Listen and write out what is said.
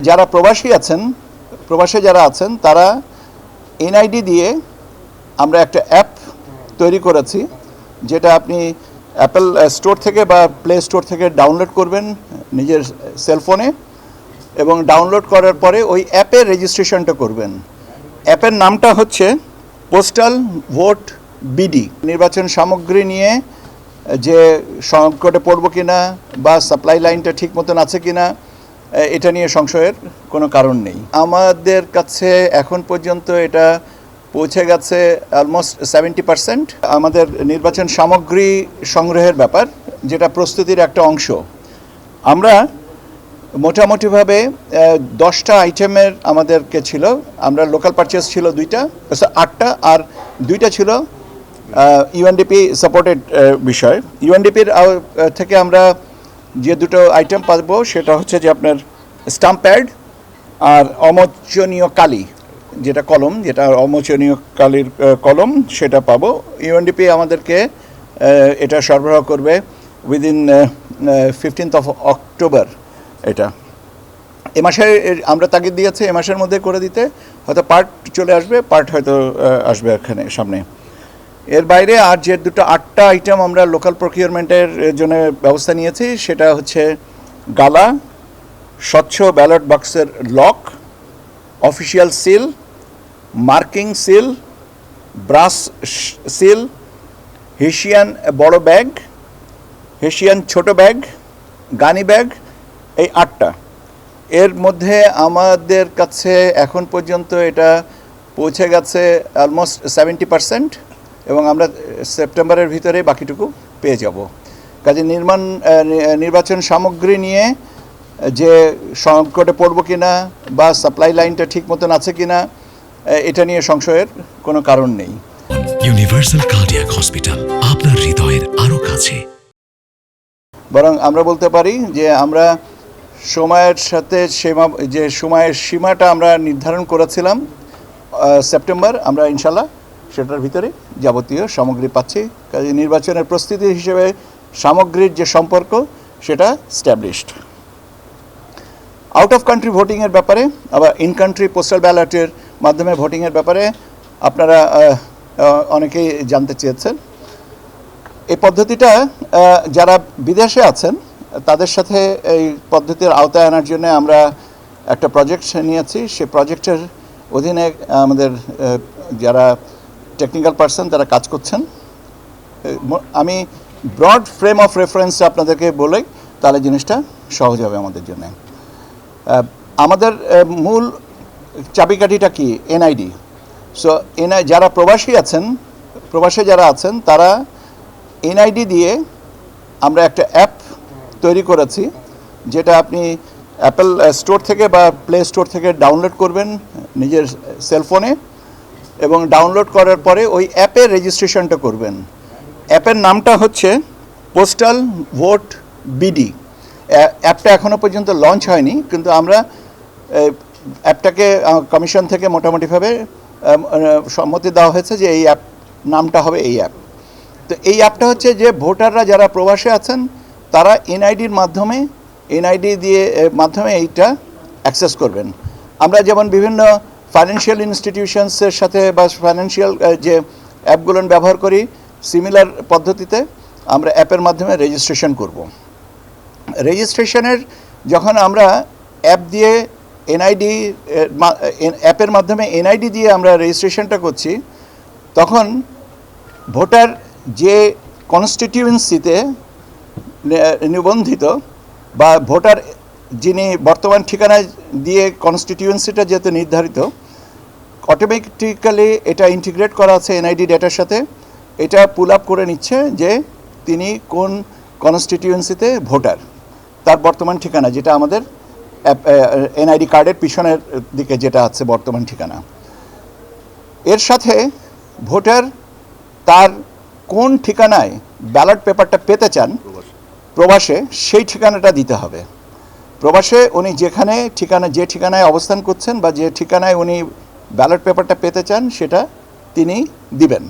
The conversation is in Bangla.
যারা প্রবাসে যারা আছেন তারা এনআইডি দিয়ে আমরা একটা অ্যাপ তৈরি করেছি, যেটা আপনি অ্যাপল স্টোর থেকে বা প্লে স্টোর থেকে ডাউনলোড করবেন নিজের সেলফোনে, এবং ডাউনলোড করার পরে ওই অ্যাপের রেজিস্ট্রেশনটা করবেন। অ্যাপের নামটা হচ্ছে পোস্টাল ভোট বিডি। নির্বাচন সামগ্রী নিয়ে যে সংকটে পড়ব কিনা বা সাপ্লাই লাইনটা ঠিক মতন আছে কিনা এটা নিয়ে সংশয়ের কোনো কারণ নেই। আমাদের কাছে এখন পর্যন্ত এটা পৌঁছে গেছে অলমোস্ট 70%। আমাদের নির্বাচন সামগ্রী সংগ্রহের ব্যাপার, যেটা প্রস্তুতির একটা অংশ। আমরা মোটামুটিভাবে 10টা আইটেমের আমাদেরকে ছিল। আমরা লোকাল পারচেস ছিল 8টা, আর 2টা ছিল ইউএনডিপি সাপোর্টেড বিষয়। ইউএনডিপির থেকে আমরা যে দুটো আইটেম পাবো সেটা হচ্ছে যে আপনার স্টাম্প প্যাড আর অমোচনীয় কালি, যেটা কলম, যেটা অমোচনীয় কালির কলম, সেটা পাবো। ইউএনডিপি আমাদেরকে এটা সরবরাহ করবে উইদিন 15th of October। এটা এ মাসে আমরা তাগিদ দিয়েছি এ মাসের মধ্যে করে দিতে। হয়তো পার্ট চলে আসবে, পার্ট হয়তো আসবে এখানে সামনে। এর বাইরে আর যে 8টা আইটেম আমরা লোকাল প্রকিউরমেন্টের জন্য ব্যবস্থা নিয়েছি, সেটা হচ্ছে গালা, স্বচ্ছ ব্যালট বক্সের lock, official seal, marking seal, brush seal, hessian বড় ব্যাগ, হেসিয়ান ছোট ব্যাগ, গানি ব্যাগ, এই 8টা। এর মধ্যে আমাদের কাছে এখন পর্যন্ত এটা পৌঁছে গেছে অলমোস্ট 70%, এবং আমরা সেপ্টেম্বরের ভিতরে বাকিটুকু পেয়ে যাব। কাজে নির্বাচন সামগ্রী নিয়ে যে সংকটে পড়ব কিনা বা সাপ্লাই লাইনটা ঠিক মতন আছে কিনা এটা নিয়ে সংশয়ের কোনো কারণ নেই। ইউনিভার্সাল কার্ডিয়াক হসপিটাল, আপনার হৃদয়ের আরো কাছে। বরং আমরা বলতে পারি যে আমরা সময়ের সাথে সময়ের সীমাটা আমরা নির্ধারণ করেছিলাম সেপ্টেম্বর, আমরা ইনশাল্লাহ সেটার ভিতরে যাবতীয় সামগ্রী পাচ্ছি। কাজে নির্বাচনের প্রস্তুতি হিসেবে সামগ্রীর যে সম্পর্ক সেটা স্ট্যাবলিশড। আউট অফ কান্ট্রি ভোটিংয়ের ব্যাপারে, আবার ইন কান্ট্রি পোস্টাল ব্যালটের মাধ্যমে ভোটিংয়ের ব্যাপারে আপনারা অনেকেই জানতে চেয়েছেন। এই পদ্ধতিটা যারা বিদেশে আছেন তাদের সাথে এই পদ্ধতির আওতায় আনার জন্য আমরা একটা প্রজেক্ট নিয়েছি। সেই প্রজেক্টের অধীনে আমাদের যারা টেকনিক্যাল পার্সন তারা কাজ করছেন। আমি ব্রড ফ্রেম অফ রেফারেন্স আপনাদেরকে বলে, তাহলে জিনিসটা সহজ হবে আমাদের জন্য। আমাদের মূল চাবিকাঠিটা কি? এনআইডি। সো যারা প্রবাসে যারা আছেন তারা এনআইডি দিয়ে আমরা একটা অ্যাপ তৈরি করেছি, যেটা আপনি অ্যাপল স্টোর থেকে বা প্লে স্টোর থেকে ডাউনলোড করবেন নিজের সেলফোনে, এবং ডাউনলোড করার পরে ওই অ্যাপের রেজিস্ট্রেশনটা করবেন। অ্যাপের নামটা হচ্ছে পোস্টাল ভোট বিডি। অ্যাপটা এখনও পর্যন্ত লঞ্চ হয়নি, কিন্তু আমরা অ্যাপটাকে কমিশন থেকে মোটামুটিভাবে সম্মতি দেওয়া হয়েছে যে এই অ্যাপ নামটা হবে এই অ্যাপ। তো এই অ্যাপটা হচ্ছে যে ভোটাররা যারা প্রবাসে আছেন তারা এনআইডির মাধ্যমে এইটা অ্যাক্সেস করবেন। আমরা যেমন বিভিন্ন ফাইন্যান্সিয়াল ইনস্টিটিউশনসের সাথে বা ফাইন্যান্সিয়াল যে অ্যাপগুলো ব্যবহার করি, সিমিলার পদ্ধতিতে আমরা অ্যাপের মাধ্যমে রেজিস্ট্রেশন করব। রেজিস্ট্রেশনের যখন আমরা অ্যাপের মাধ্যমে এনআইডি দিয়ে আমরা রেজিস্ট্রেশনটা করছি, তখন ভোটার যে কনস্টিটিউয়েন্সিতে নিবন্ধিত বা ভোটার যিনি বর্তমান ঠিকানায় দিয়ে কনস্টিটিউয়েন্সিটা যেহেতু নির্ধারিত, অটোমেটিক্যালি এটা ইন্টিগ্রেট করা আছে এনআইডি ডেটার সাথে। এটা পুল আপ করে নিচ্ছে যে তিনি কোন কনস্টিটিউয়েন্সিতে ভোটার, তার বর্তমান ঠিকানা, যেটা আমাদের এনআইডি কার্ডের পিছনের দিকে যেটা আছে বর্তমান ঠিকানা। এর সাথে ভোটার তার কোন ঠিকানায় ব্যালট পেপারটা পেতে চান প্রবাসে, সেই ঠিকানাটা দিতে হবে। প্রবাসে উনি যে ঠিকানায় অবস্থান করছেন বা যে ঠিকানায় উনি ব্যালট পেপারটা পেতে চান সেটা তিনি দিবেন।